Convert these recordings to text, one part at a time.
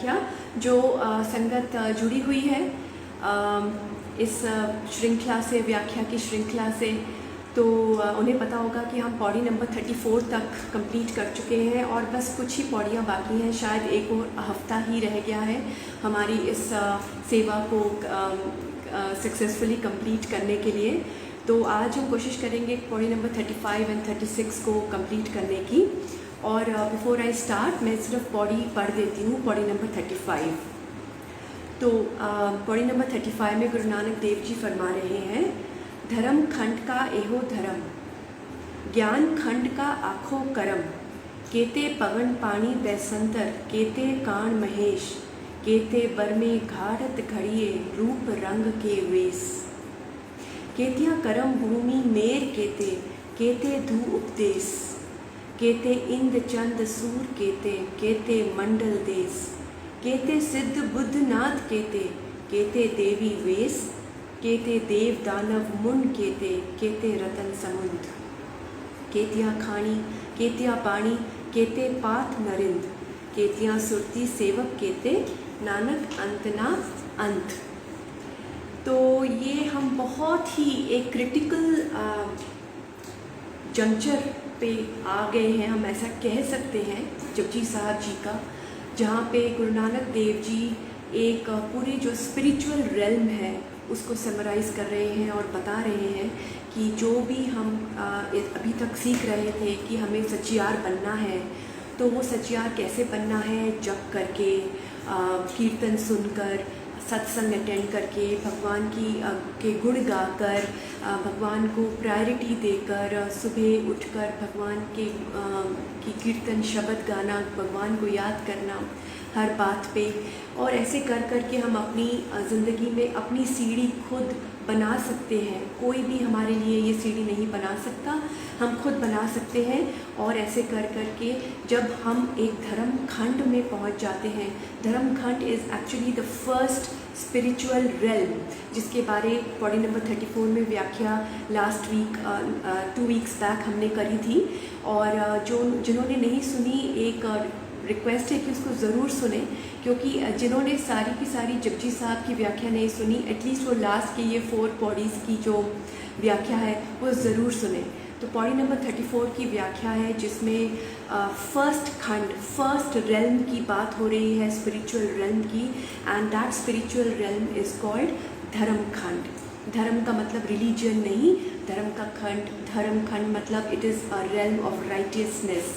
व्याख्या जो संगत जुड़ी हुई है इस श्रृंखला से, व्याख्या की श्रृंखला से, तो उन्हें पता होगा कि हम पौड़ी नंबर 34 तक कंप्लीट कर चुके हैं और बस कुछ ही पौड़ियाँ बाकी हैं। शायद एक और हफ्ता ही रह गया है हमारी इस सेवा को सक्सेसफुली कंप्लीट करने के लिए। तो आज हम कोशिश करेंगे पौड़ी नंबर 35 एंड 36 को कंप्लीट करने की। और बिफोर आई स्टार्ट मैं सिर्फ पौड़ी पढ़ देती हूँ, पौड़ी नंबर 35। तो पौड़ी नंबर 35 में गुरु नानक देव जी फरमा रहे हैं, धर्म खंड का एहो धर्म, ज्ञान खंड का आखो करम, केते पवन पानी बैसंतर, केते कान महेश, केते बरमे घाड़त घड़िए, रूप रंग के वेश, केतिया करम भूमि मेर केते, केते धू उपदेश, केते इंद चंद सूर केते, केते मंडल देश, केते सिद्ध बुद्ध नाथ केते, केते देवी वेश, केते देव दानव मुंड केते, केते रतन समुंद, केतिया खाणी, केतिया पाणी, केते पाथ नरिंद, केतिया सुरती सेवक केते, नानक अंत ना अंत। तो ये हम बहुत ही एक क्रिटिकल जंक्चर पे आ गए हैं, हम ऐसा कह सकते हैं जपजी साहब जी का, जहाँ पे गुरु नानक देव जी एक पूरी जो स्पिरिचुअल रेल्म है उसको समराइज़ कर रहे हैं और बता रहे हैं कि जो भी हम अभी तक सीख रहे थे कि हमें सचियार बनना है, तो वो सचियार कैसे बनना है, जप करके, कीर्तन सुनकर, सत्संग अटेंड करके, भगवान के गुण गाकर, भगवान को प्रायोरिटी देकर, सुबह उठकर भगवान की कीर्तन शब्द गाना, भगवान को याद करना हर बात पे। और ऐसे कर कर के हम अपनी ज़िंदगी में अपनी सीढ़ी खुद बना सकते हैं। कोई भी हमारे लिए ये सीढ़ी नहीं बना सकता, हम खुद बना सकते हैं। और ऐसे कर कर के जब हम एक धर्म खंड में पहुंच जाते हैं, धर्म खंड is actually the first spiritual realm, जिसके बारे पौड़ी नंबर 34 में व्याख्या लास्ट वीक 2 वीक्स बैक हमने करी थी। और जिन्होंने नहीं सुनी, एक रिक्वेस्ट है कि उसको ज़रूर सुने, क्योंकि जिन्होंने सारी की सारी जपजी साहब की व्याख्या नहीं सुनी, एटलीस्ट वो लास्ट के ये 4 पौड़ीज़ की जो व्याख्या है वो ज़रूर सुने। तो पौड़ी नंबर 34 की व्याख्या है जिसमें फर्स्ट खंड, फर्स्ट रेल्म की बात हो रही है, स्पिरिचुअल रेल्म की, and that spiritual realm is called धर्म खंड। धर्म का मतलब रिलीजन नहीं, धर्म का खंड, धर्म खंड मतलब it is a realm of righteousness,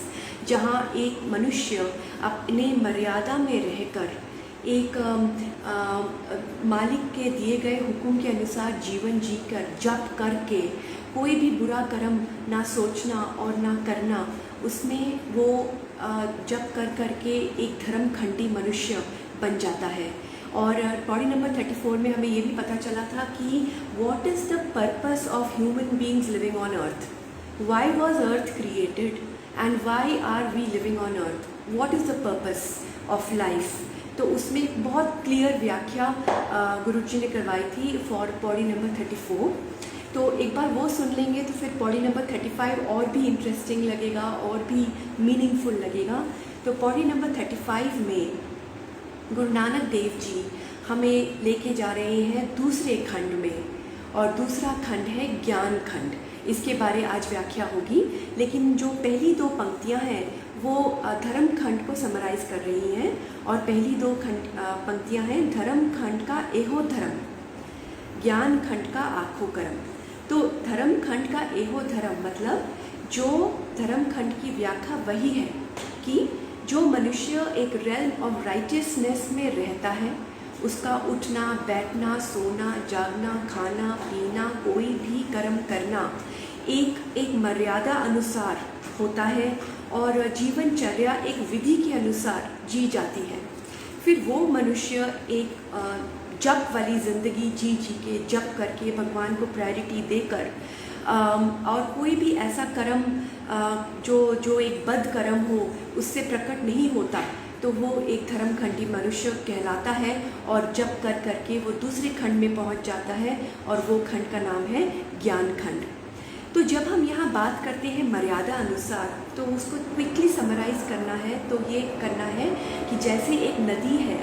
जहाँ एक मनुष्य अपने मर्यादा में रहकर एक मालिक के दिए गए हुक्म के अनुसार जीवन जीकर, जप करके, कोई भी बुरा कर्म ना सोचना और ना करना, उसमें वो जप कर करके एक धर्मखंडी मनुष्य बन जाता है। और पौड़ी नंबर 34 में हमें ये भी पता चला था कि what is the purpose of human beings living on earth, why was earth created and why are we living on earth, what is the purpose of life. तो उसमें बहुत क्लियर व्याख्या गुरु जी ने करवाई थी फॉर पौड़ी नंबर 34। तो एक बार वो सुन लेंगे तो फिर पौड़ी नंबर 35 और भी इंटरेस्टिंग लगेगा और भी मीनिंगफुल लगेगा। तो पौड़ी नंबर 35 में गुरु नानक देव जी हमें लेके जा रहे हैं दूसरे खंड में, और दूसरा खंड है ज्ञान खंड। इसके बारे आज व्याख्या होगी, लेकिन जो पहली 2 पंक्तियां हैं वो धर्म खंड को समराइज़ कर रही हैं। और पहली 2 पंक्तियां हैं, धर्म खंड का एहो धर्म, ज्ञान खंड का आखो करम। तो धर्म खंड का एहो धर्म मतलब जो धर्म खंड की व्याख्या वही है कि जो मनुष्य एक रेल्म ऑफ राइटियसनेस में रहता है, उसका उठना, बैठना, सोना, जागना, खाना, पीना, कोई भी कर्म करना एक मर्यादा अनुसार होता है और जीवनचर्या एक विधि के अनुसार जी जाती है। फिर वो मनुष्य एक जप वाली ज़िंदगी जी के, जप करके, भगवान को प्रायोरिटी देकर, और कोई भी ऐसा कर्म जो एक बद कर्म हो उससे प्रकट नहीं होता, तो वो एक धर्मखंडी मनुष्य कहलाता है। और जप कर करके वो दूसरे खंड में पहुंच जाता है और वो खंड का नाम है ज्ञान खंड। तो जब हम यहाँ बात करते हैं मर्यादा अनुसार, तो उसको क्विकली समराइज़ करना है तो ये करना है कि जैसे एक नदी है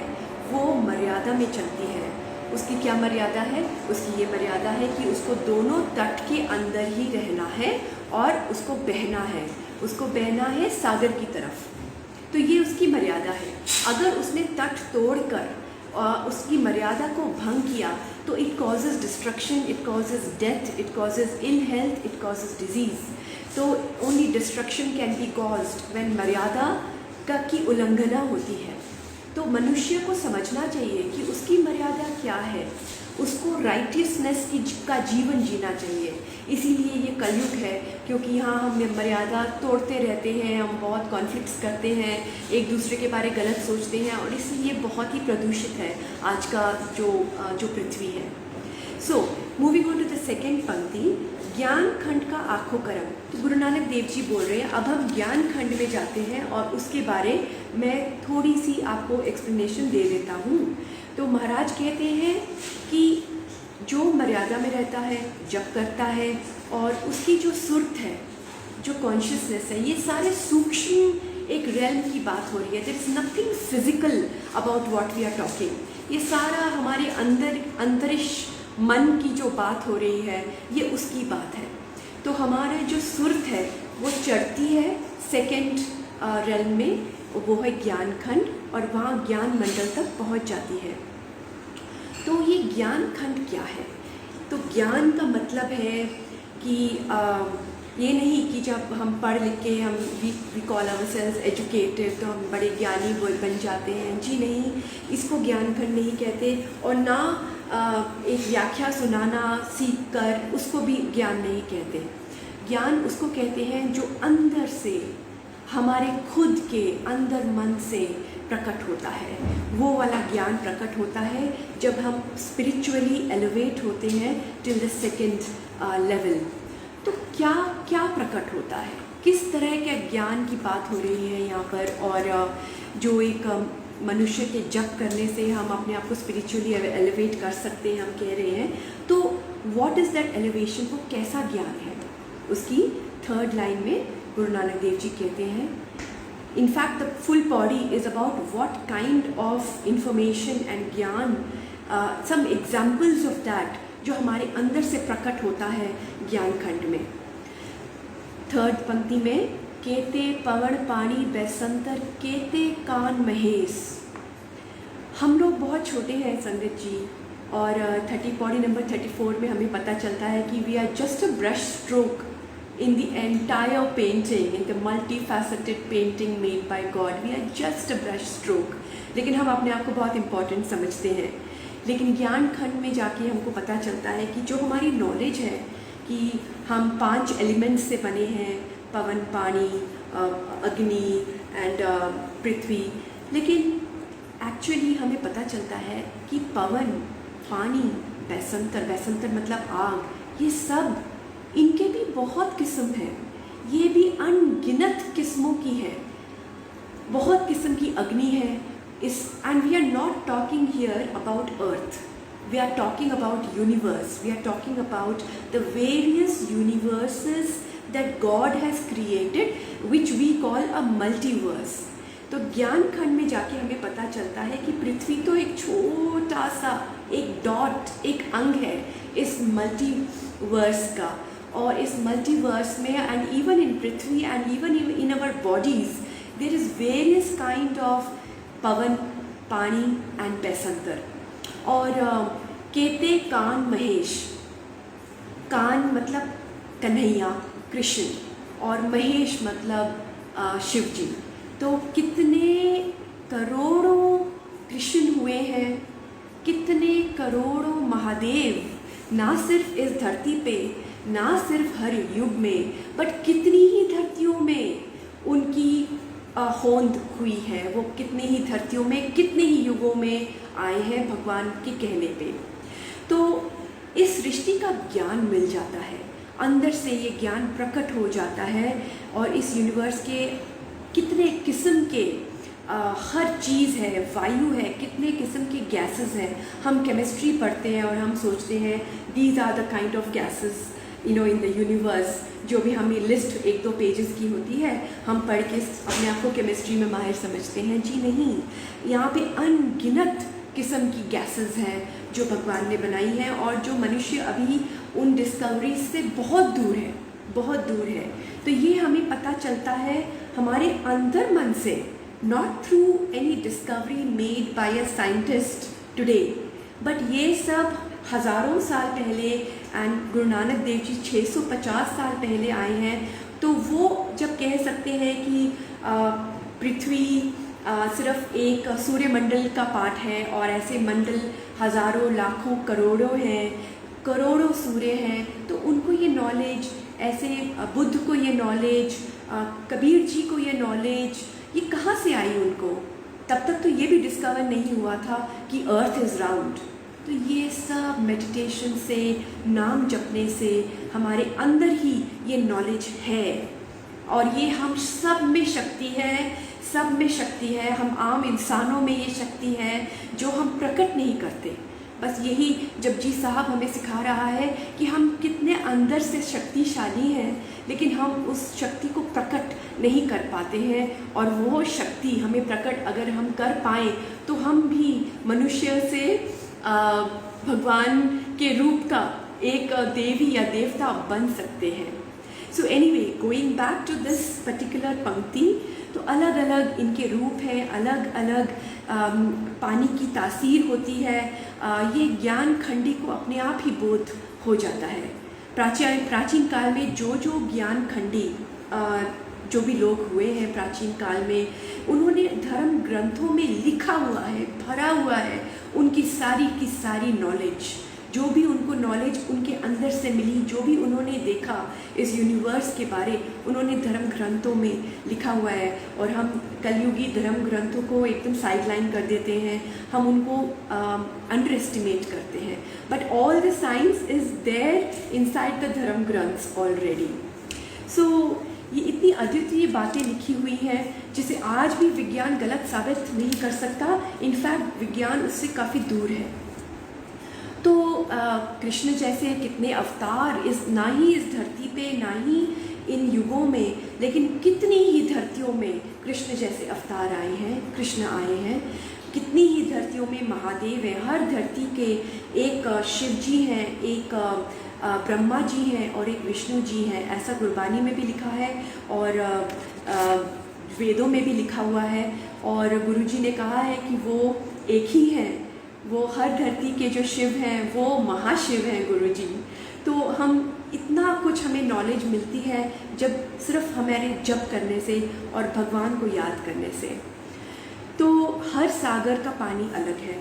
मर्यादा में चलती है। उसकी क्या मर्यादा है? उसकी ये मर्यादा है कि उसको दोनों तट के अंदर ही रहना है और उसको बहना है, सागर की तरफ। तो ये उसकी मर्यादा है। अगर उसने तट तोड़कर उसकी मर्यादा को भंग किया तो it causes destruction, it causes death, it causes ill health, it causes disease. तो only destruction can be caused when मर्यादा की उल्लंघना होती है। तो मनुष्य को समझना चाहिए कि उसकी मर्यादा क्या है, उसको राइटियसनेस का जीवन जीना चाहिए। इसीलिए ये कलयुग है, क्योंकि यहाँ हम मर्यादा तोड़ते रहते हैं, हम बहुत कॉन्फ्लिक्ट्स करते हैं, एक दूसरे के बारे गलत सोचते हैं, और इसलिए बहुत ही प्रदूषित है आज का जो पृथ्वी है। So moving on to the second पंक्ति, ज्ञान खंड का आखो करम। तो गुरु नानक देव जी बोल रहे हैं, अब हम ज्ञान खंड में जाते हैं और उसके बारे में थोड़ी सी आपको एक्सप्लेनेशन दे देता हूँ। तो महाराज कहते हैं कि जो मर्यादा में रहता है, जप करता है, और उसकी जो सुरत है, जो कॉन्शियसनेस है, ये सारे सूक्ष्म एक रेल्म की बात हो रही है। There is nothing physical about what we are talking. ये सारा हमारे अंतरिक्ष मन की जो बात हो रही है, ये उसकी बात है। तो हमारा जो सुरत है वो चढ़ती है सेकेंड रेल्म में, वो है ज्ञान खंड, और वहाँ ज्ञान मंडल तक पहुँच जाती है। तो ये ज्ञान खंड क्या है? तो ज्ञान का मतलब है कि ये नहीं कि जब हम पढ़ लिख के हम वी कॉल आवरसेल्व्स एजुकेटेड तो हम बड़े ज्ञानी बन जाते हैं। जी नहीं, इसको ज्ञान खंड नहीं कहते, और ना एक व्याख्या सुनाना सीख कर उसको भी ज्ञान नहीं कहते। ज्ञान उसको कहते हैं जो अंदर से, हमारे खुद के अंदर मन से प्रकट होता है। वो वाला ज्ञान प्रकट होता है जब हम स्पिरिचुअली एलिवेट होते हैं टिल द सेकेंड लेवल। तो क्या क्या प्रकट होता है, किस तरह के ज्ञान की बात हो रही है यहाँ पर, और जो एक मनुष्य के जप करने से हम अपने आप को स्पिरिचुअली एलिवेट कर सकते हैं, हम कह रहे हैं। तो व्हाट इज़ दैट एलिवेशन? वो कैसा ज्ञान है? उसकी थर्ड लाइन में गुरु नानक देव जी कहते हैं, in fact the full body is about what kind of information and ज्ञान, some examples of that जो हमारे अंदर से प्रकट होता है ज्ञान खंड में। थर्ड पंक्ति में, केते पवन पानी बैसंतर केते कान महेश। हम लोग बहुत छोटे हैं संगत जी, और पौड़ी नंबर 34 में हमें पता चलता है कि we are just a brush stroke in the entire painting, in the multifaceted painting made by God. We are just a brush stroke. लेकिन हम अपने आप को बहुत इम्पोर्टेंट समझते हैं। लेकिन ज्ञान खंड में जाके हमको पता चलता है कि जो हमारी नॉलेज है कि हम 5 एलिमेंट्स से बने हैं, पवन, पानी, अग्नि एंड पृथ्वी। लेकिन एक्चुअली हमें पता चलता है कि पवन, पानी, बैसंतर मतलब आग, ये सब, इनके भी बहुत किस्म हैं। ये भी अनगिनत किस्मों की है, बहुत किस्म की अग्नि है। And we are not talking here about earth, we are talking about universe, we are talking about the various universes that God has created, which we call a multiverse. तो ज्ञान खंड में जाके हमें पता चलता है कि पृथ्वी तो एक छोटा सा एक डॉट, एक अंग है इस मल्टीवर्स का। और इस मल्टीवर्स में, and even in prithvi and even in our bodies, there is various kind of pavan, pani and बैसंतर। और केते कान महेश, कान मतलब कन्हैया, कृष्ण, और महेश मतलब शिव जी। तो कितने करोड़ों कृष्ण हुए हैं, कितने करोड़ों महादेव, ना सिर्फ इस धरती पे, ना सिर्फ हर युग में, बट कितनी ही धरतियों में उनकी होंद हुई है। वो कितनी ही धरतियों में, कितने ही युगों में आए हैं भगवान के कहने पे। तो इस सृष्टि का ज्ञान मिल जाता है, अंदर से ये ज्ञान प्रकट हो जाता है। और इस यूनिवर्स के कितने किस्म के हर चीज़ है, वायु है, कितने किस्म की गैसेस हैं। हम केमिस्ट्री पढ़ते हैं और हम सोचते हैं these are the kind of gases in the universe. जो भी हमें लिस्ट 1-2 पेजेस की होती है, हम पढ़ के अपने आप को केमिस्ट्री में माहिर समझते हैं। जी नहीं, यहाँ पे अनगिनत किस्म की गैसेस हैं जो भगवान ने बनाई हैं और जो मनुष्य अभी उन डिस्कवरीज से बहुत दूर है, बहुत दूर है। तो ये हमें पता चलता है हमारे अंदर मन से, not through any discovery made by a scientist today, but ये सब हज़ारों साल पहले, एंड गुरु नानक देव जी 650 साल पहले आए हैं। तो वो जब कह सकते हैं कि पृथ्वी सिर्फ एक सूर्यमंडल का पार्ट है और ऐसे मंडल हज़ारों लाखों करोड़ों हैं, करोड़ों सूर्य हैं, तो उनको ये नॉलेज, ऐसे बुद्ध को ये नॉलेज, कबीर जी को ये नॉलेज, ये कहाँ से आई उनको? तब तक तो ये भी डिस्कवर नहीं हुआ था कि अर्थ इज़ राउंड। तो ये सब मेडिटेशन से, नाम जपने से हमारे अंदर ही ये नॉलेज है और ये हम सब में शक्ति है, सब में शक्ति है। हम आम इंसानों में ये शक्ति है जो हम प्रकट नहीं करते। बस यही जपजी साहब हमें सिखा रहा है कि हम कितने अंदर से शक्तिशाली हैं, लेकिन हम उस शक्ति को प्रकट नहीं कर पाते हैं। और वो शक्ति हमें प्रकट अगर हम कर पाएँ तो हम भी मनुष्य से भगवान के रूप का एक देवी या देवता बन सकते हैं। So anyway, going back to this particular पंक्ति, तो अलग अलग इनके रूप हैं, अलग अलग पानी की तासीर होती है। ये ज्ञान खंडी को अपने आप ही बोध हो जाता है। प्राचीन काल में जो ज्ञान खंडी जो भी लोग हुए हैं प्राचीन काल में, उन्होंने धर्म ग्रंथों में लिखा हुआ है, भरा हुआ है उनकी सारी की सारी नॉलेज, जो भी उनको नॉलेज उनके अंदर से मिली, जो भी उन्होंने देखा इस यूनिवर्स के बारे, उन्होंने धर्म ग्रंथों में लिखा हुआ है। और हम कलयुगी धर्म ग्रंथों को एकदम साइडलाइन कर देते हैं, हम उनको अंडर एस्टिमेट करते हैं, but all the science is there inside the dharma ग्रंथ्स ऑलरेडी। सो ये इतनी अद्वितीय बातें लिखी हुई हैं जिसे आज भी विज्ञान गलत साबित नहीं कर सकता। इनफैक्ट विज्ञान उससे काफ़ी दूर है। तो कृष्ण जैसे कितने अवतार ना ही इस धरती पे, ना ही इन युगों में, लेकिन कितनी ही धरतियों में कृष्ण जैसे अवतार आए हैं, कृष्ण आए हैं। कितनी ही धरतियों में महादेव हैं। हर धरती के एक शिव जी हैं, एक ब्रह्मा जी हैं और एक विष्णु जी हैं। ऐसा गुरबानी में भी लिखा है और वेदों में भी लिखा हुआ है। और गुरुजी ने कहा है कि वो एक ही हैं, वो हर धरती के जो शिव हैं वो महाशिव हैं गुरुजी। तो हम इतना कुछ हमें नॉलेज मिलती है जब सिर्फ हमारे जप करने से और भगवान को याद करने से। तो हर सागर का पानी अलग है।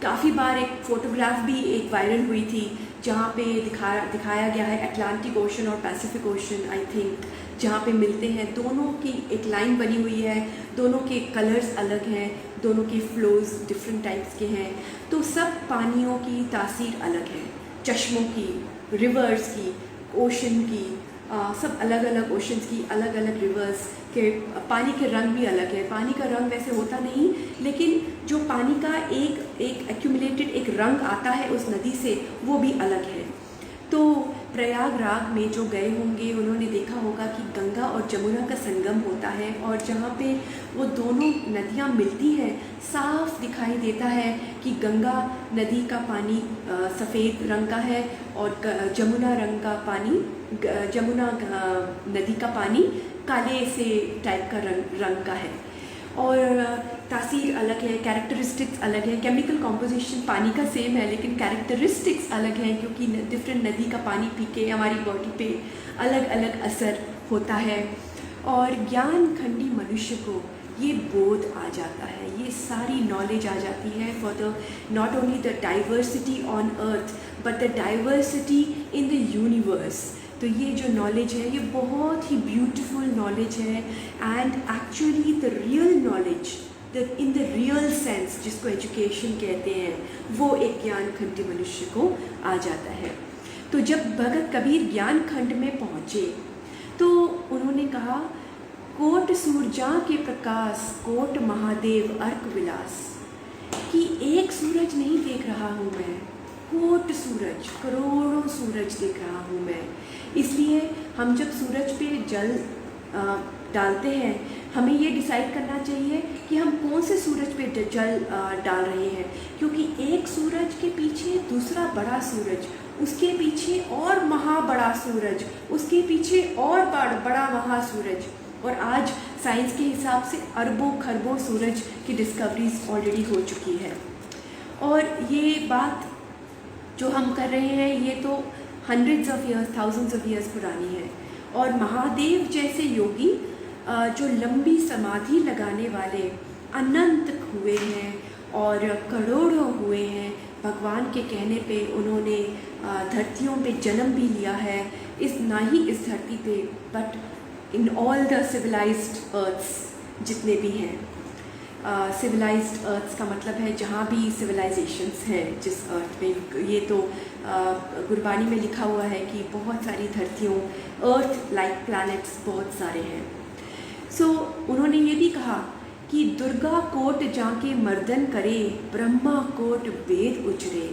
काफ़ी बार एक फ़ोटोग्राफ भी एक वायरल हुई थी जहाँ पे दिखाया गया है अटलांटिक ओशन और पैसिफिक ओशन, आई थिंक, जहाँ पे मिलते हैं। दोनों की एक लाइन बनी हुई है, दोनों के कलर्स अलग हैं, दोनों के फ्लोज डिफरेंट टाइप्स के हैं। तो सब पानियों की तासीर अलग है, चश्मों की, रिवर्स की, ओशन की, सब अलग अलग ओशंस की, अलग अलग रिवर्स के पानी के रंग भी अलग है। पानी का रंग वैसे होता नहीं, लेकिन जो पानी का एक एक्यूमुलेटेड एक रंग आता है उस नदी से, वो भी अलग है। तो प्रयागराज में जो गए होंगे उन्होंने देखा होगा कि गंगा और जमुना का संगम होता है और जहाँ पे वो दोनों नदियाँ मिलती हैं, साफ दिखाई देता है कि गंगा नदी का पानी सफ़ेद रंग का है और जमुना नदी का पानी काले से टाइप का रंग का है। और तासीर अलग है, कैरेक्टरिस्टिक्स अलग है। केमिकल कॉम्पोजिशन पानी का सेम है, लेकिन कैरेक्टरिस्टिक्स अलग हैं क्योंकि डिफरेंट नदी का पानी पी के हमारी बॉडी पे अलग अलग असर होता है। और ज्ञान खंडी मनुष्य को ये बोध आ जाता है, ये सारी नॉलेज आ जाती है for the not only the diversity on earth but the diversity in the universe. तो ये जो नॉलेज है ये बहुत ही ब्यूटीफुल नॉलेज है and actually the real knowledge in the real sense जिसको एजुकेशन कहते हैं, वो एक ज्ञान खंडी मनुष्य को आ जाता है। तो जब भगत कबीर ज्ञान खंड में पहुँचे तो उन्होंने कहा, कोट सूरजा के प्रकाश कोट महादेव अर्क विलास, कि एक सूरज नहीं देख रहा हूँ मैं, कोट सूरज, करोड़ों सूरज देख रहा हूँ मैं। इसलिए हम जब सूरज पे जल डालते हैं हमें ये डिसाइड करना चाहिए कि हम कौन से सूरज पे जल डाल रहे हैं, क्योंकि एक सूरज के पीछे दूसरा बड़ा सूरज, उसके पीछे और बड़ा सूरज, उसके पीछे और बड़ा महासूरज, और आज साइंस के हिसाब से अरबों खरबों सूरज की डिस्कवरीज ऑलरेडी हो चुकी है। और ये बात जो हम कर रहे हैं ये तो hundreds of years, thousands of years पुरानी है। और महादेव जैसे योगी जो लंबी समाधि लगाने वाले अनंत हुए हैं और करोड़ों हुए हैं, भगवान के कहने पे उन्होंने धरतियों पे जन्म भी लिया है, ना ही इस धरती पे but in all the civilised earths जितने भी हैं। सिविलाइज्ड अर्थ्स का मतलब है जहाँ भी सिविलाइजेशंस हैं जिस अर्थ में, ये तो गुरबानी में लिखा हुआ है कि बहुत सारी धरतियों, अर्थ लाइक प्लैनेट्स बहुत सारे हैं। सो उन्होंने ये भी कहा कि दुर्गा कोट जाके मर्दन करे, ब्रह्मा कोट वेद उचरे।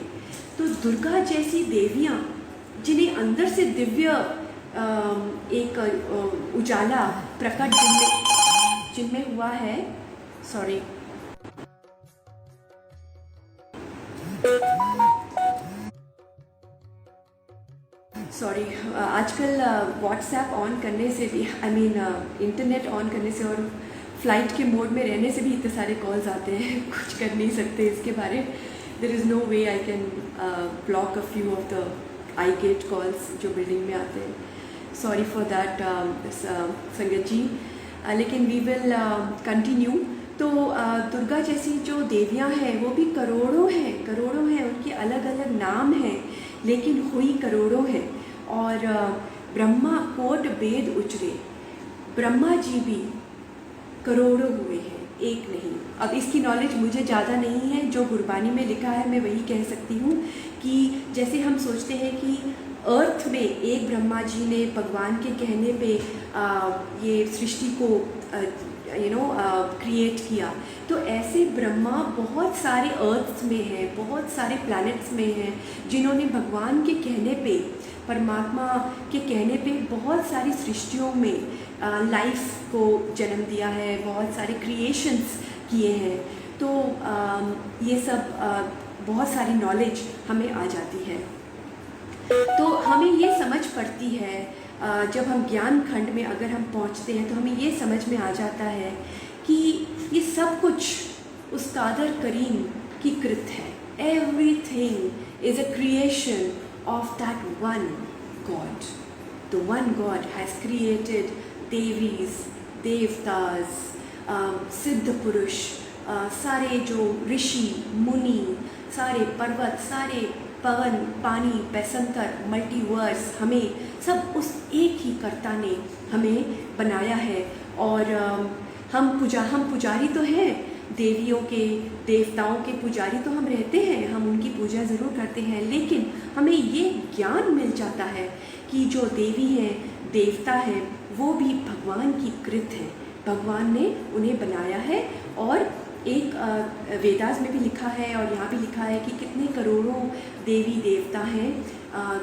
तो दुर्गा जैसी देवियाँ जिन्हें अंदर से दिव्य एक उजाला प्रकट जिनमें हुआ है, सॉरी आजकल व्हाट्सएप ऑन करने से भी, इंटरनेट ऑन करने से और फ्लाइट के मोड में रहने से भी इतने सारे कॉल्स आते हैं, कुछ कर नहीं सकते इसके बारे। There is no way I can block a few of the I get calls जो बिल्डिंग में आते हैं। सॉरी फॉर दैट संगत जी, लेकिन वी विल कंटिन्यू। तो दुर्गा जैसी जो देवियाँ हैं वो भी करोड़ों हैं, उनके अलग अलग नाम हैं लेकिन हुई करोड़ों हैं। और ब्रह्मा कोट वेद उचरे, ब्रह्मा जी भी करोड़ों हुए हैं, एक नहीं। अब इसकी नॉलेज मुझे ज़्यादा नहीं है, जो गुरबानी में लिखा है मैं वही कह सकती हूँ कि जैसे हम सोचते हैं कि अर्थ में एक ब्रह्मा जी ने भगवान के कहने पे ये सृष्टि को क्रिएट किया, तो ऐसे ब्रह्मा बहुत सारे अर्थ्स में हैं, बहुत सारे प्लैनेट्स में हैं जिन्होंने भगवान के कहने पे, परमात्मा के कहने पे बहुत सारी सृष्टियों में लाइफ को जन्म दिया है, बहुत सारे क्रिएशंस किए हैं। तो ये सब बहुत सारी नॉलेज हमें आ जाती है। तो हमें ये समझ पड़ती है, जब हम ज्ञान खंड में अगर हम पहुंचते हैं तो हमें ये समझ में आ जाता है कि ये सब कुछ उस कादर करीम की कृत है। Everything is a creation of that one God. The one God has created Devis, Devtas, सिद्ध पुरुष, सारे जो ऋषि मुनि, सारे पर्वत, सारे पवन, पानी, पैसंतर, मल्टीवर्स, हमें सब उस एक ही कर्ता ने हमें बनाया है। और हम पुजारी तो हैं, देवियों के, देवताओं के पुजारी तो हम रहते हैं, हम उनकी पूजा ज़रूर करते हैं, लेकिन हमें ये ज्ञान मिल जाता है कि जो देवी हैं, देवता हैं, वो भी भगवान की कृत है, भगवान ने उन्हें बनाया है। और एक वेदास में भी लिखा है और यहाँ भी लिखा है कि कितने करोड़ों देवी देवता हैं,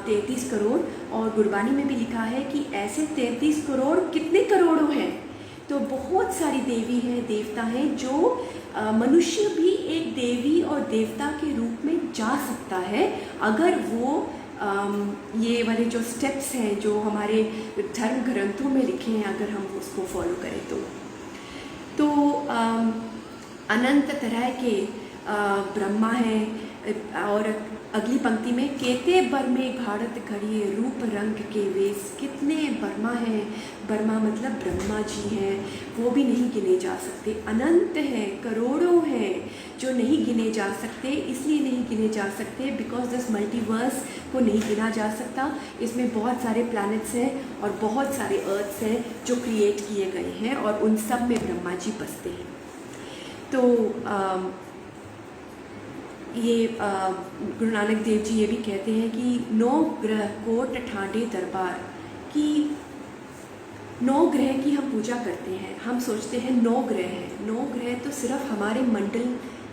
33 करोड़। और गुरबानी में भी लिखा है कि ऐसे 33 करोड़ कितने करोड़ों हैं। तो बहुत सारी देवी हैं, देवता हैं, जो मनुष्य भी एक देवी और देवता के रूप में जा सकता है अगर वो ये वाले जो स्टेप्स हैं जो हमारे धर्म ग्रंथों में लिखे हैं, अगर हम उसको फॉलो करें तो अनंत तरह के ब्रह्मा हैं। और अगली पंक्ति में केते बर में घाड़त खड़िए रूप रंग के वेश, कितने बर्मा हैं, बर्मा मतलब ब्रह्मा जी हैं, वो भी नहीं गिने जा सकते, अनंत हैं, करोड़ों हैं जो नहीं गिने जा सकते। इसलिए नहीं गिने जा सकते बिकॉज दिस मल्टीवर्स को नहीं गिना जा सकता, इसमें बहुत सारे प्लैनेट्स हैं और बहुत सारे अर्थ्स हैं जो क्रिएट किए गए हैं और उन सब में ब्रह्मा जी बसते हैं। तो ये गुरु नानक देव जी ये भी कहते हैं कि 9 ग्रह कोट ठाडे दरबार की, 9 ग्रह की हम पूजा करते हैं। हम सोचते हैं 9 ग्रह हैं, 9 ग्रह तो सिर्फ हमारे मंडल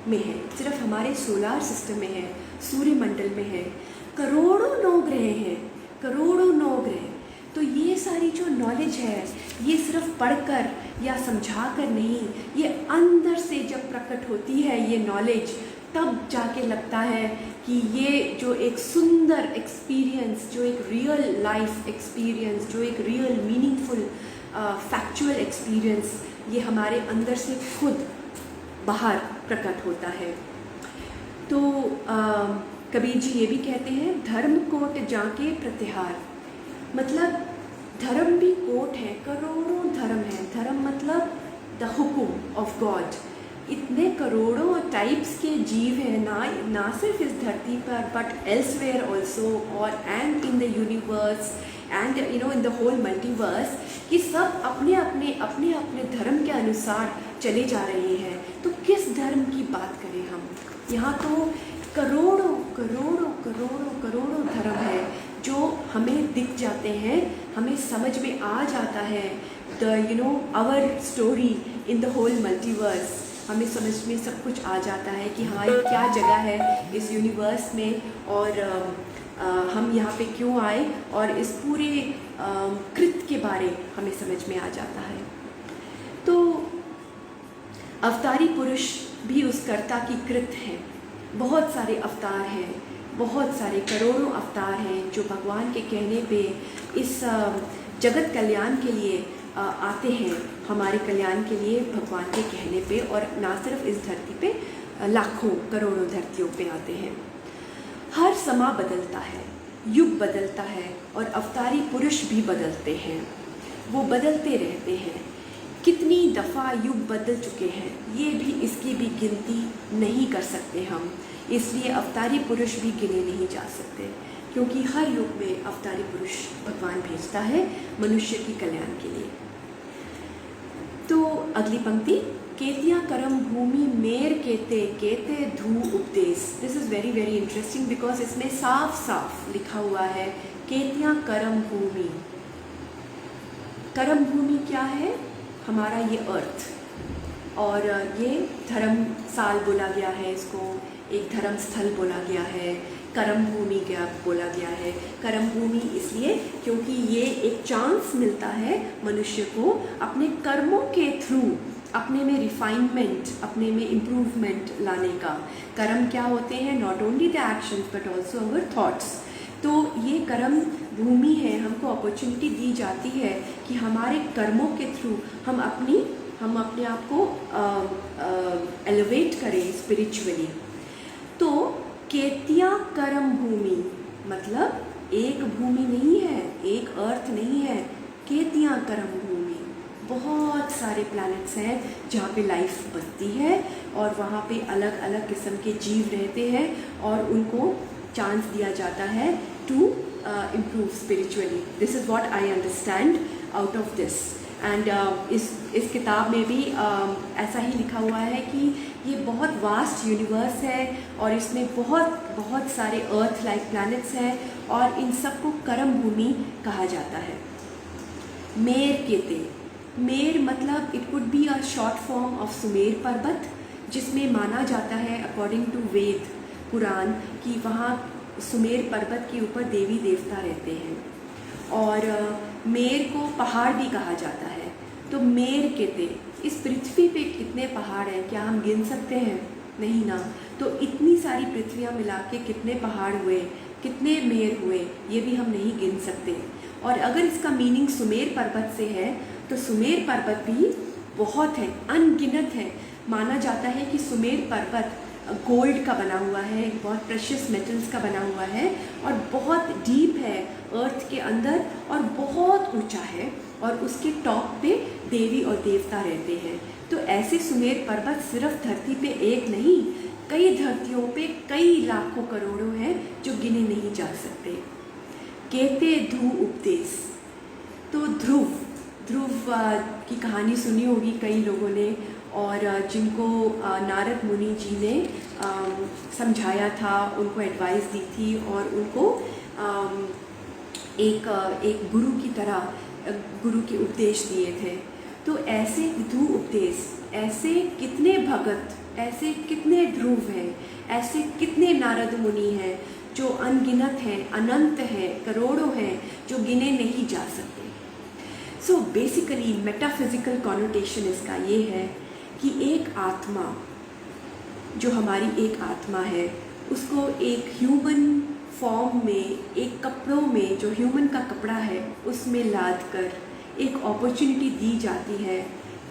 में है, सिर्फ हमारे सोलार सिस्टम में है, सूर्य मंडल में है। करोड़ों 9 ग्रह हैं, करोड़ों 9 ग्रह। तो ये सारी जो नॉलेज है, ये सिर्फ पढ़कर या समझा कर नहीं, ये अंदर से जब प्रकट होती है ये नॉलेज, तब जाके लगता है कि ये जो एक सुंदर एक्सपीरियंस, जो एक रियल लाइफ एक्सपीरियंस, जो एक रियल मीनिंगफुल फैक्चुअल एक्सपीरियंस, ये हमारे अंदर से खुद बाहर प्रकट होता है। तो कबीर जी ये भी कहते हैं, धर्म कोट जाके प्रतिहार, मतलब धर्म भी कोट है, करोड़ों धर्म है। धर्म मतलब द हुकुम ऑफ गॉड। इतने करोड़ों टाइप्स के जीव हैं ना सिर्फ इस धरती पर बट एल्सवेयर ऑल्सो, और and in the universe and in the whole multiverse, कि सब अपने अपने धर्म के अनुसार चले जा रहे हैं। तो किस धर्म की बात करें हम? यहाँ तो करोड़ों करोड़ों करोड़ों करोड़ों धर्म है जो हमें दिख जाते हैं, हमें समझ में आ जाता है। Our story in the whole multiverse, हमें समझ में सब कुछ आ जाता है कि हाँ, ये क्या जगह है इस यूनिवर्स में, और हम यहाँ पे क्यों आए, और इस पूरे कृत के बारे हमें समझ में आ जाता है। तो अवतारी पुरुष भी उस कर्ता की कृत हैं। बहुत सारे अवतार हैं, बहुत सारे करोड़ों अवतार हैं जो भगवान के कहने पे इस जगत कल्याण के लिए आते हैं, हमारे कल्याण के लिए भगवान के कहने पे, और ना सिर्फ इस धरती पे, लाखों करोड़ों धरतियों पे आते हैं। हर समा बदलता है, युग बदलता है, और अवतारी पुरुष भी बदलते हैं, वो बदलते रहते हैं। कितनी दफ़ा युग बदल चुके हैं, ये भी, इसकी भी गिनती नहीं कर सकते हम। इसलिए अवतारी पुरुष भी गिने नहीं जा सकते, क्योंकि हर युग में अवतारी पुरुष भगवान भेजता है मनुष्य की कल्याण के लिए। तो अगली पंक्ति, केतिया करम भूमि मेर केते केते धू उपदेश। This is very very interesting because इसमें साफ साफ लिखा हुआ है केतिया करम भूमि। करम भूमि क्या है? हमारा ये अर्थ, और ये धर्म साल बोला गया है, इसको एक धर्म स्थल बोला गया है, कर्म भूमि क्या बोला गया है। कर्म भूमि इसलिए क्योंकि ये एक चांस मिलता है मनुष्य को अपने कर्मों के थ्रू अपने में रिफाइनमेंट, अपने में इम्प्रूवमेंट लाने का। कर्म क्या होते हैं? Not only the actions but also our thoughts. तो ये कर्म भूमि है, हमको अपॉर्चुनिटी दी जाती है कि हमारे कर्मों के थ्रू हम अपने आप को एलिवेट करें स्पिरिचुअली। तो केतिया कर्म भूमि मतलब एक भूमि नहीं है, एक अर्थ नहीं है, केतिया कर्म भूमि। बहुत सारे प्लैनेट्स हैं जहाँ पे लाइफ बसती है, और वहाँ पे अलग अलग किस्म के जीव रहते हैं, और उनको चांस दिया जाता है to improve spiritually. This is what I understand out of this. And इस किताब में भी ऐसा ही लिखा हुआ है कि ये बहुत वास्ट यूनिवर्स है, और इसमें बहुत सारे अर्थ लाइक प्लैनेट्स हैं, और इन सबको कर्म भूमि कहा जाता है। मेर केते, मेर मतलब it could be a short form of Sumer पर्वत, जिसमें माना जाता है अकॉर्डिंग टू वेद पुराण कि वहाँ सुमेर पर्वत के ऊपर देवी देवता रहते हैं, और मेर को पहाड़ भी कहा जाता है। तो मेर केते, इस पृथ्वी पे कितने पहाड़ हैं, क्या हम गिन सकते हैं? नहीं ना। तो इतनी सारी पृथ्वियाँ मिला के कितने पहाड़ हुए, कितने मेर हुए, ये भी हम नहीं गिन सकते। और अगर इसका मीनिंग सुमेर पर्वत से है तो सुमेर पर्वत भी बहुत है, अनगिनत है। माना जाता है कि सुमेर पर्वत गोल्ड का बना हुआ है, बहुत प्रेशियस मेटल्स का बना हुआ है, और बहुत डीप है अर्थ के अंदर, और बहुत ऊंचा है, और उसके टॉप पे देवी और देवता रहते हैं। तो ऐसे सुमेर पर्वत सिर्फ धरती पे एक नहीं, कई धरतियों पे कई लाखों करोड़ों हैं जो गिने नहीं जा सकते। केते ध्रुव उपदेश, तो ध्रुव की कहानी सुनी होगी कई लोगों ने, और जिनको नारद मुनि जी ने समझाया था, उनको एडवाइस दी थी, और उनको एक गुरु की तरह गुरु के उपदेश दिए थे। तो ऐसे ध्रुव उपदेश, ऐसे कितने भगत, ऐसे कितने ध्रुव हैं, ऐसे कितने नारद मुनि हैं जो अनगिनत हैं, अनंत हैं, करोड़ों हैं, जो गिने नहीं जा सकते। सो बेसिकली मेटाफिजिकल कॉनोटेशन इसका ये है कि एक आत्मा, जो हमारी एक आत्मा है, उसको एक ह्यूमन फॉर्म में, एक कपड़ों में, जो ह्यूमन का कपड़ा है उसमें लाद कर एक अपॉर्चुनिटी दी जाती है,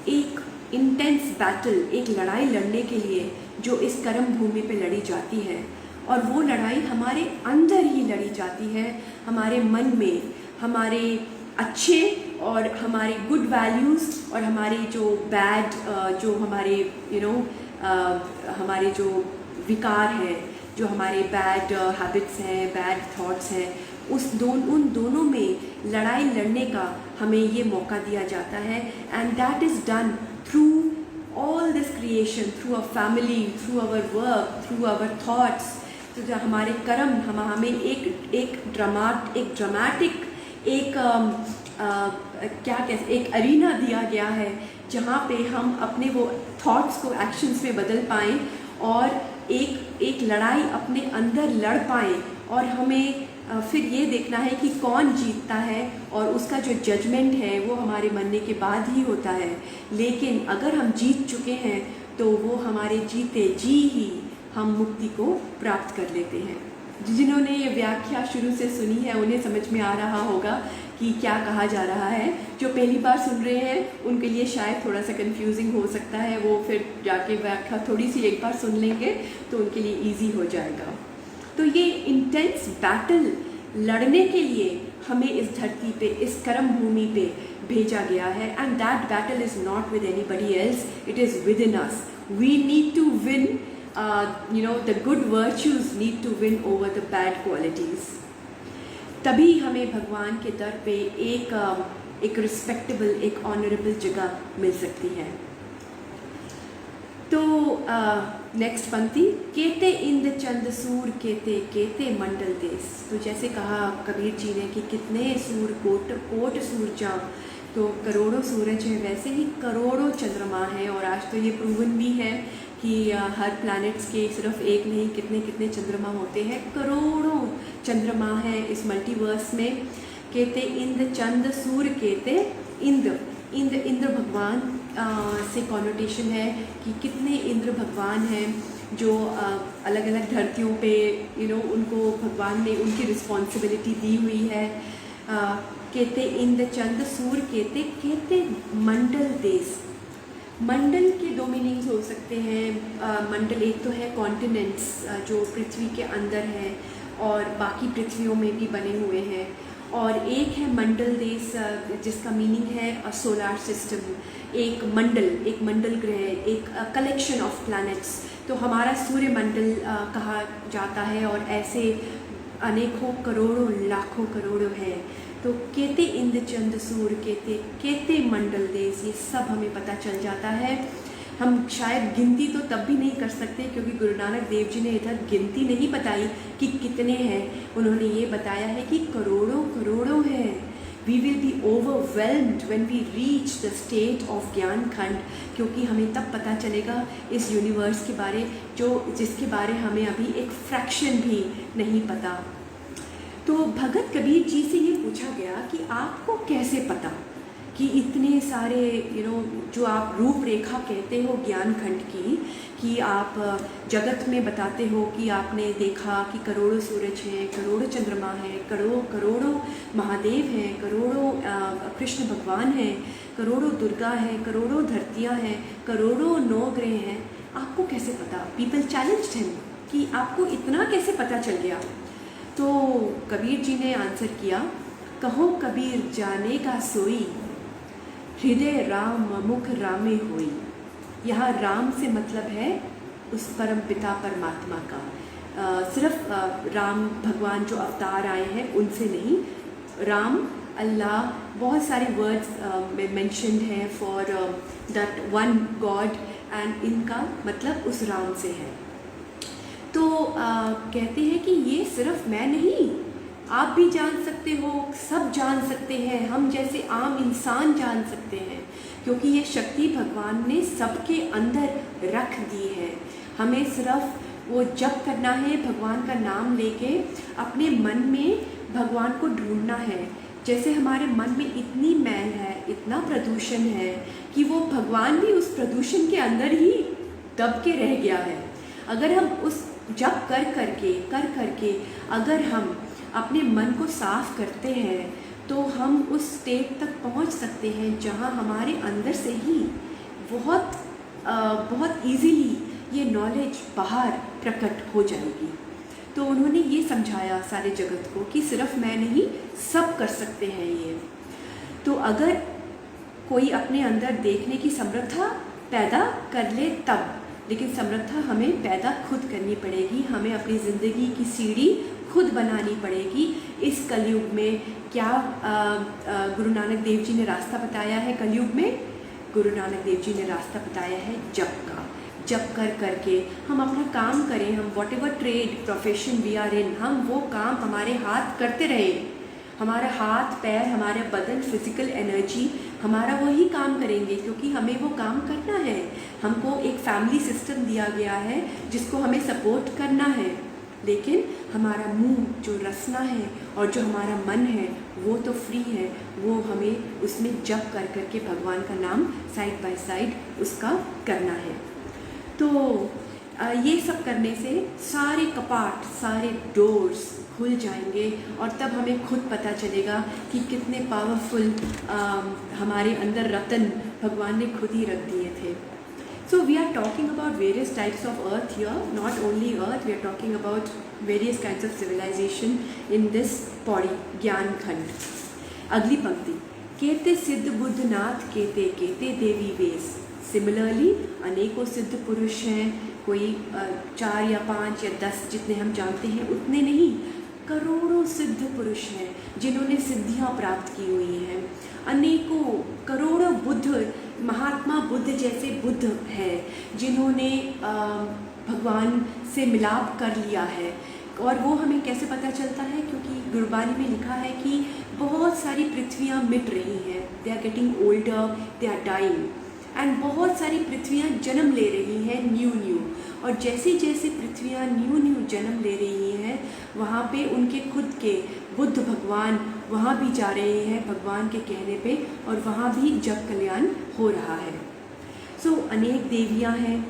एक इंटेंस बैटल, एक लड़ाई लड़ने के लिए जो इस कर्म भूमि पे लड़ी जाती है। और वो लड़ाई हमारे अंदर ही लड़ी जाती है, हमारे मन में, हमारे अच्छे और हमारे गुड वैल्यूज़ और हमारे जो बैड, जो हमारे हमारे जो विकार हैं, जो हमारे बैड हैबिट्स हैं, बैड थॉट्स हैं, उन दोनों में लड़ाई लड़ने का हमें ये मौका दिया जाता है। And that is done through all this creation, through our family, through our work, through our thoughts. तो जो हमारे कर्म हमें एक ड्रामेटिक एक अरीना दिया गया है जहाँ पे हम अपने वो थॉट्स को एक्शंस में बदल पाएँ और एक लड़ाई अपने अंदर लड़ पाएँ। और हमें फिर ये देखना है कि कौन जीतता है, और उसका जो जजमेंट है वो हमारे मरने के बाद ही होता है। लेकिन अगर हम जीत चुके हैं तो वो हमारे जीते जी ही हम मुक्ति को प्राप्त कर लेते हैं। जिन्होंने ये व्याख्या शुरू से सुनी है उन्हें समझ में आ रहा होगा कि क्या कहा जा रहा है। जो पहली बार सुन रहे हैं उनके लिए शायद थोड़ा सा कंफ्यूजिंग हो सकता है, वो फिर जाके व्याख्या थोड़ी सी एक बार सुन लेंगे तो उनके लिए इजी हो जाएगा। तो ये इंटेंस बैटल लड़ने के लिए हमें इस धरती पे, इस कर्म भूमि पे भेजा गया है। And that battle is not with anybody else, it is with in us. We need to win, the good virtues need to win over the bad qualities. तभी हमें भगवान के दर पे एक रिस्पेक्टेबल, एक ऑनरेबल जगह मिल सकती है। तो नेक्स्ट पंक्ति, केते इंद्र चंद सूर केते केते मंडल देश। तो जैसे कहा कबीर जी ने कि कितने सूर कोट सूरजा, तो करोड़ों सूरज हैं, वैसे ही करोड़ों चंद्रमा हैं। और आज तो ये प्रूवन भी है कि हर प्लैनेट्स के सिर्फ एक नहीं, कितने कितने चंद्रमा होते हैं, करोड़ों चंद्रमा हैं इस मल्टीवर्स में। कहते इंद्र चंद सूर्य, कहते इंद्र भगवान से कॉनोटेशन है कि कितने इंद्र भगवान हैं जो अलग अलग धरतियों पे उनको भगवान ने उनकी रिस्पॉन्सिबिलिटी दी हुई है। कहते इंद्र चंद सूर्य, कहते मंडल देश। मंडल के दो मीनिंग्स हो सकते हैं। मंडल एक तो है कॉन्टिनेंट्स जो पृथ्वी के अंदर है और बाकी पृथ्वियों में भी बने हुए हैं, और एक है मंडल देश जिसका मीनिंग है सोलार सिस्टम, एक मंडल ग्रह, एक कलेक्शन ऑफ प्लैनेट्स। तो हमारा सूर्य मंडल कहा जाता है, और ऐसे अनेकों करोड़ों लाखों करोड़ों हैं। तो केते इंद्र चंद सूर्य, केते मंडल देश, ये सब हमें पता चल जाता है। हम शायद गिनती तो तब भी नहीं कर सकते क्योंकि गुरु नानक देव जी ने इधर गिनती नहीं बताई कि कितने हैं। उन्होंने ये बताया है कि करोड़ों करोड़ों हैं। We will be overwhelmed when we reach the state of Gyan Khand, क्योंकि हमें तब पता चलेगा इस यूनिवर्स के बारे जिसके बारे हमें अभी एक फ्रैक्शन भी नहीं पता। तो भगत कबीर जी से ये पूछा गया कि आपको कैसे पता कि इतने सारे जो आप रूपरेखा कहते हो ज्ञान खंड की, कि आप जगत में बताते हो कि आपने देखा कि करोड़ों सूरज हैं, करोड़ों चंद्रमा हैं, करोड़ों महादेव हैं, करोड़ों कृष्ण भगवान हैं, करोड़ों दुर्गा हैं, करोड़ों धरतियाँ हैं, करोड़ों नौ ग्रह हैं, आपको कैसे पता? पीपल चैलेंज्ड हिम कि आपको इतना कैसे पता चल गया? तो कबीर जी ने आंसर किया, कहो कबीर जाने का सोई, हृदय राम मुख रामे होई। यहाँ राम से मतलब है उस परम पिता परमात्मा का। सिर्फ राम भगवान जो अवतार आए हैं उनसे नहीं, राम, अल्लाह, बहुत सारे वर्ड्स में मेंशन्ड हैं for that one God, and इनका मतलब उस राम से है। तो कहते हैं कि ये सिर्फ मैं नहीं, आप भी जान सकते हो, सब जान सकते हैं, हम जैसे आम इंसान जान सकते हैं, क्योंकि ये शक्ति भगवान ने सबके अंदर रख दी है। हमें सिर्फ वो जप करना है, भगवान का नाम लेके अपने मन में भगवान को ढूंढना है। जैसे हमारे मन में इतनी मैल है, इतना प्रदूषण है कि वो भगवान भी उस प्रदूषण के अंदर ही दब के रह गया है। अगर हम उस जप कर करके अगर हम अपने मन को साफ करते हैं तो हम उस स्टेट तक पहुंच सकते हैं जहां हमारे अंदर से ही बहुत इजीली ये नॉलेज बाहर प्रकट हो जाएगी। तो उन्होंने ये समझाया सारे जगत को कि सिर्फ मैं नहीं, सब कर सकते हैं ये। तो अगर कोई अपने अंदर देखने की समर्था पैदा कर ले तब, लेकिन समर्था हमें पैदा खुद करनी पड़ेगी। हमें अपनी ज़िंदगी की सीढ़ी खुद बनानी पड़ेगी। इस कलयुग में क्या गुरु नानक देव जी ने रास्ता बताया है? कलयुग में गुरु नानक देव जी ने रास्ता बताया है जप का। जप कर करके हम अपना काम करें, हम whatever trade profession we are in, हम वो काम हमारे हाथ करते रहें। हमारा हाथ पैर, हमारा बदन, फिजिकल एनर्जी हमारा वही काम करेंगे, क्योंकि हमें वो काम करना है। हमको एक फैमिली सिस्टम दिया गया है जिसको हमें सपोर्ट करना है, लेकिन हमारा मुंह जो रसना है और जो हमारा मन है वो तो फ्री है। वो हमें उसमें जप कर करके भगवान का नाम साइड बाय साइड उसका करना है। तो ये सब करने से सारे कपाट, सारे डोर्स खुल जाएंगे और तब हमें खुद पता चलेगा कि कितने पावरफुल हमारे अंदर रतन भगवान ने खुद ही रख दिए थे। So we are talking about various types of earth here, not only earth, we are talking about various kinds of civilization in this Pauri ज्ञान खंड। अगली पंक्ति, केते सिद्ध बुद्ध नाथ केते केते देवी वेश। सिमिलरली अनेकों सिद्ध पुरुष हैं, कोई 4 या 5 या 10 जितने हम जानते हैं उतने नहीं, करोड़ों सिद्ध पुरुष हैं जिन्होंने सिद्धियां प्राप्त की हुई हैं। अनेकों करोड़ों बुद्ध, महात्मा बुद्ध जैसे बुद्ध हैं जिन्होंने भगवान से मिलाप कर लिया है। और वो हमें कैसे पता चलता है? क्योंकि गुरबानी में लिखा है कि बहुत सारी पृथ्वियाँ मिट रही हैं, they are getting older, they are dying, and बहुत सारी पृथ्वियाँ जन्म ले रही हैं न्यू। और जैसे जैसे पृथ्वियाँ न्यू जन्म ले रही हैं, वहाँ पे उनके खुद के बुद्ध भगवान वहाँ भी जा रहे हैं भगवान के कहने पे, और वहाँ भी जग कल्याण हो रहा है। सो अनेक देवियाँ हैं,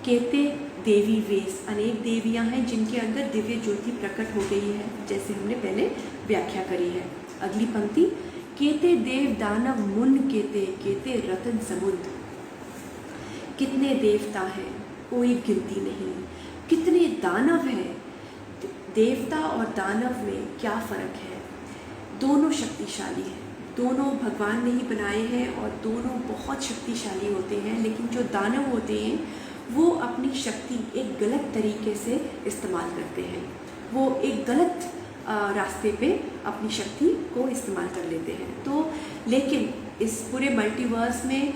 कहते देवी वेश, अनेक देवियाँ हैं जिनके अंदर दिव्य ज्योति प्रकट हो गई है, जैसे हमने पहले व्याख्या करी है। अगली पंक्ति, केते देव दानव मुन केते केते रतन समुद्र। कितने देवता हैं, कोई गिनती नहीं। कितने दानव हैं। देवता और दानव में क्या फ़र्क है? दोनों शक्तिशाली हैं, दोनों भगवान ने ही बनाए हैं और दोनों बहुत शक्तिशाली होते हैं। लेकिन जो दानव होते हैं वो अपनी शक्ति एक गलत तरीके से इस्तेमाल करते हैं, वो एक गलत रास्ते पे अपनी शक्ति को इस्तेमाल कर लेते हैं। तो लेकिन इस पूरे मल्टीवर्स में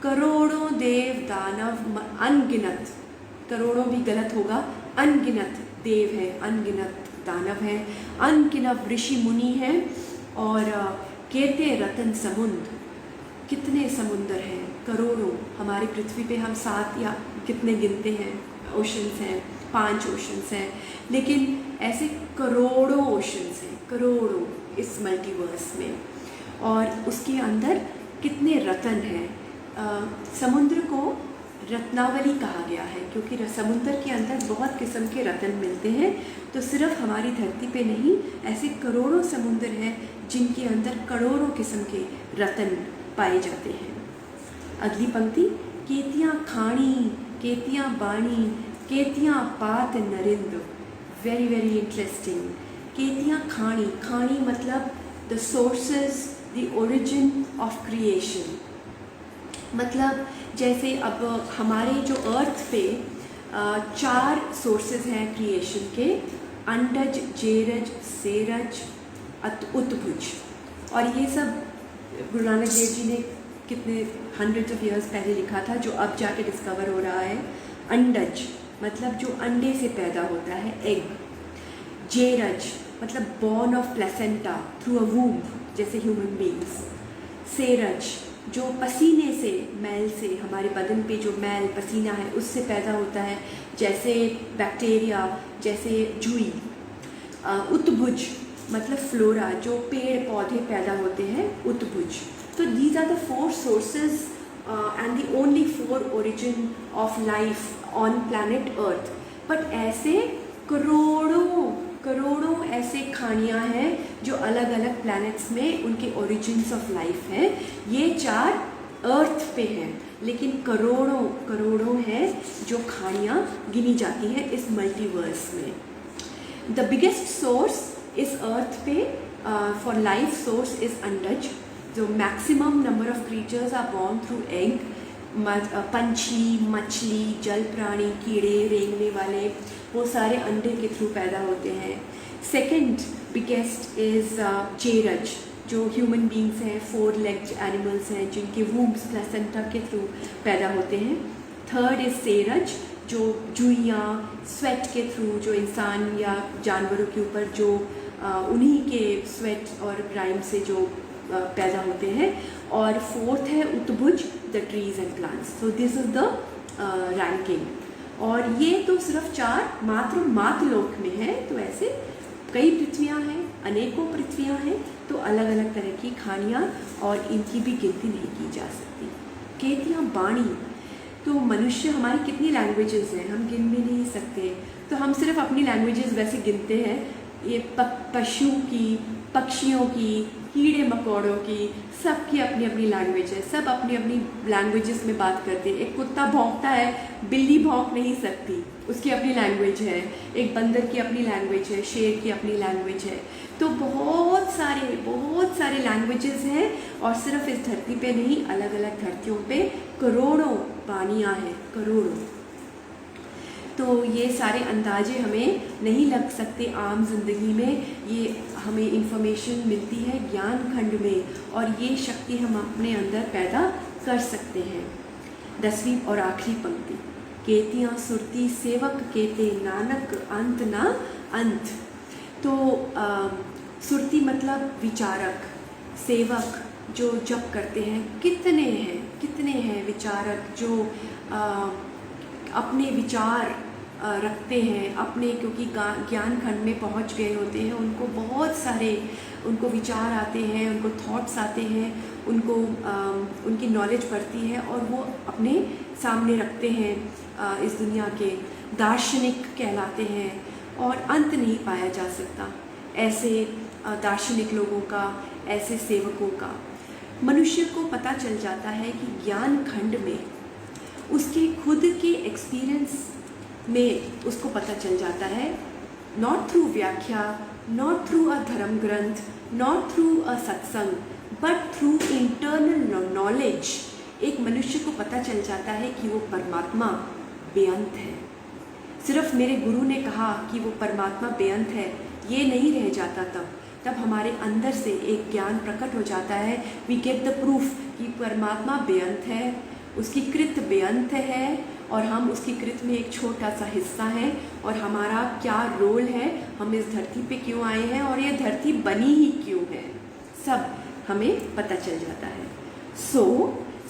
करोड़ों देव दानव, अनगिनत, करोड़ों भी गलत होगा, अनगिनत देव हैं, अनगिनत दानव हैं, अनगिनत ऋषि मुनि हैं, और केते रतन समुद्र। कितने समुंदर हैं, करोड़ों। हमारी पृथ्वी पे हम 7 या कितने गिनते हैं ओशंस हैं, 5 ओशंस हैं, लेकिन ऐसे करोड़ों ओशंस हैं, करोड़ों इस मल्टीवर्स में। और उसके अंदर कितने रतन हैं। समुद्र को रत्नावली कहा गया है क्योंकि समुद्र के अंदर बहुत किस्म के रत्न मिलते हैं। तो सिर्फ हमारी धरती पे नहीं, ऐसे करोड़ों समुद्र हैं जिनके अंदर करोड़ों किस्म के रत्न पाए जाते हैं। अगली पंक्ति, केतियाँ खाणी केतियाँ बाणी केतियाँ पात नरिंद्र। Very very interesting. केतियाँ खाणी, खाणी मतलब the sources, the origin of creation. मतलब जैसे अब हमारे जो अर्थ पे 4 सोर्सेज हैं क्रिएशन के, अंडज, जेरज, सेरज, उत्भुज। और ये सब गुरु नानक देव जी ने कितने हंड्रेड्स ऑफ ईयर्स पहले लिखा था, जो अब जाके डिस्कवर हो रहा है। अंडज मतलब जो अंडे से पैदा होता है, एग। जेरज मतलब born of placenta through a womb, जैसे ह्यूमन बींग्स। सेरज जो पसीने से, मैल से, हमारे बदन पे जो मैल पसीना है उससे पैदा होता है, जैसे बैक्टीरिया, जैसे जुई। उत्भुज मतलब फ्लोरा, जो पेड़ पौधे पैदा होते हैं, उत्भुज। तो these are the 4 sources and the only 4 origin of life on planet earth. But ऐसे करोड़ों ऐसे खानियाँ हैं जो अलग अलग प्लैनेट्स में उनके ओरिजिन्स ऑफ लाइफ हैं। ये 4 अर्थ पे हैं, लेकिन करोड़ों हैं जो खानियाँ गिनी जाती हैं इस मल्टीवर्स में। द बिगेस्ट सोर्स इस अर्थ पे फॉर लाइफ सोर्स इज अंडज। जो maximum number of creatures are born through egg. पंछी, मछली, जल प्राणी, कीड़े, रेंगने वाले, वो सारे अंडे के थ्रू पैदा होते हैं। सेकेंड बिगेस्ट इज चेरज, जो ह्यूमन बींग्स हैं, 4 लेग्ड एनिमल्स हैं जिनके वूम्स प्लेसेंटा के थ्रू पैदा होते हैं। थर्ड इज सेरज, जो जुइयाँ स्वेट के थ्रू, जो इंसान या जानवरों के ऊपर जो उन्हीं के स्वेट और ग्राइम से जो पैदा होते हैं। और फोर्थ है उत्भुज, the trees and plants. So this is the ranking. और ये तो सिर्फ 4 मात्र लोक में है। तो ऐसे कई पृथ्वियाँ हैं, अनेकों पृथ्वियाँ हैं, तो अलग अलग तरह की खानियाँ, और इनकी भी गिनती नहीं की जा सकती। केतियाँ बाणी, तो मनुष्य, हमारी कितनी लैंग्वेजेस हैं हम गिन भी नहीं सकते। तो हम सिर्फ अपनी लैंग्वेजेस वैसे गिनते हैं। ये पशु की, पक्षियों की, कीड़े मकोड़ों की, सबकी अपनी अपनी लैंग्वेज है। सब अपनी अपनी लैंग्वेजेस में बात करते हैं। एक कुत्ता भौंकता है, बिल्ली भौंक नहीं सकती, उसकी अपनी लैंग्वेज है। एक बंदर की अपनी लैंग्वेज है, शेर की अपनी लैंग्वेज है। तो बहुत सारे लैंग्वेजेस हैं। और सिर्फ इस धरती पे नहीं, अलग अलग धरतियों पे करोड़ों वाणियाँ हैं, करोड़ों। तो ये सारे अंदाजे हमें नहीं लग सकते आम जिंदगी में। ये हमें इंफॉर्मेशन मिलती है ज्ञान खंड में, और ये शक्ति हम अपने अंदर पैदा कर सकते हैं। 10वीं और आखिरी पंक्ति, केतियाँ सुरती सेवक केते नानक अंत ना अंत। तो सुरती मतलब विचारक, सेवक जो जप करते हैं। कितने हैं विचारक जो अपने विचार रखते हैं अपने, क्योंकि ज्ञान खंड में पहुंच गए होते हैं। उनको बहुत सारे विचार आते हैं, उनको थॉट्स आते हैं, उनको उनकी नॉलेज बढ़ती है, और वो अपने सामने रखते हैं। इस दुनिया के दार्शनिक कहलाते हैं, और अंत नहीं पाया जा सकता ऐसे दार्शनिक लोगों का, ऐसे सेवकों का। मनुष्य को पता चल जाता है कि ज्ञान खंड में उसके खुद के एक्सपीरियंस में उसको पता चल जाता है, नॉट थ्रू व्याख्या, नॉट थ्रू अ धर्म ग्रंथ, नॉट थ्रू अ सत्संग, बट थ्रू इंटरनल नॉलेज। एक मनुष्य को पता चल जाता है कि वो परमात्मा बेअंत है। सिर्फ मेरे गुरु ने कहा कि वो परमात्मा बेअंत है, ये नहीं रह जाता। तब हमारे अंदर से एक ज्ञान प्रकट हो जाता है। वी गेट द प्रूफ कि परमात्मा बेअंत है, उसकी कृत बेअंत है, और हम उसकी कृत में एक छोटा सा हिस्सा है। और हमारा क्या रोल है, हम इस धरती पे क्यों आए हैं, और ये धरती बनी ही क्यों है, सब हमें पता चल जाता है।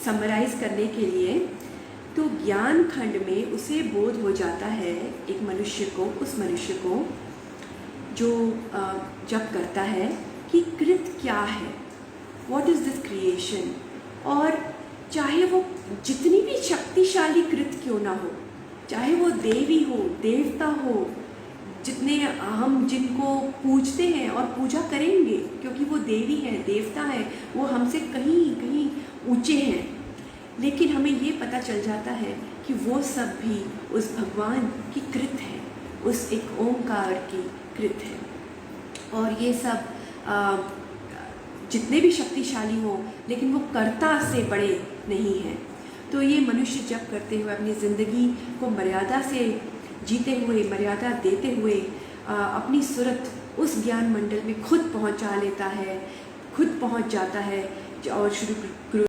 समराइज करने के लिए, तो ज्ञान खंड में उसे बोध हो जाता है एक मनुष्य को, उस मनुष्य को जो जप करता है कि कृत क्या है, व्हाट इज़ दिस क्रिएशन। और चाहे वो जितनी भी शक्तिशाली कृत क्यों ना हो, चाहे वो देवी हो, देवता हो, जितने हम जिनको पूजते हैं और पूजा करेंगे, क्योंकि वो देवी है, देवता है, वो हमसे कहीं ऊंचे हैं, लेकिन हमें ये पता चल जाता है कि वो सब भी उस भगवान की कृत है, उस एक ओंकार की कृत है। और ये सब जितने भी शक्तिशाली हो, लेकिन वो कर्ता से बड़े नहीं हैं। तो ये मनुष्य जप करते हुए अपनी ज़िंदगी को मर्यादा से जीते हुए, मर्यादा देते हुए अपनी सूरत उस ज्ञान मंडल में खुद पहुंचा लेता है, खुद पहुंच जाता है। और श्री गुरु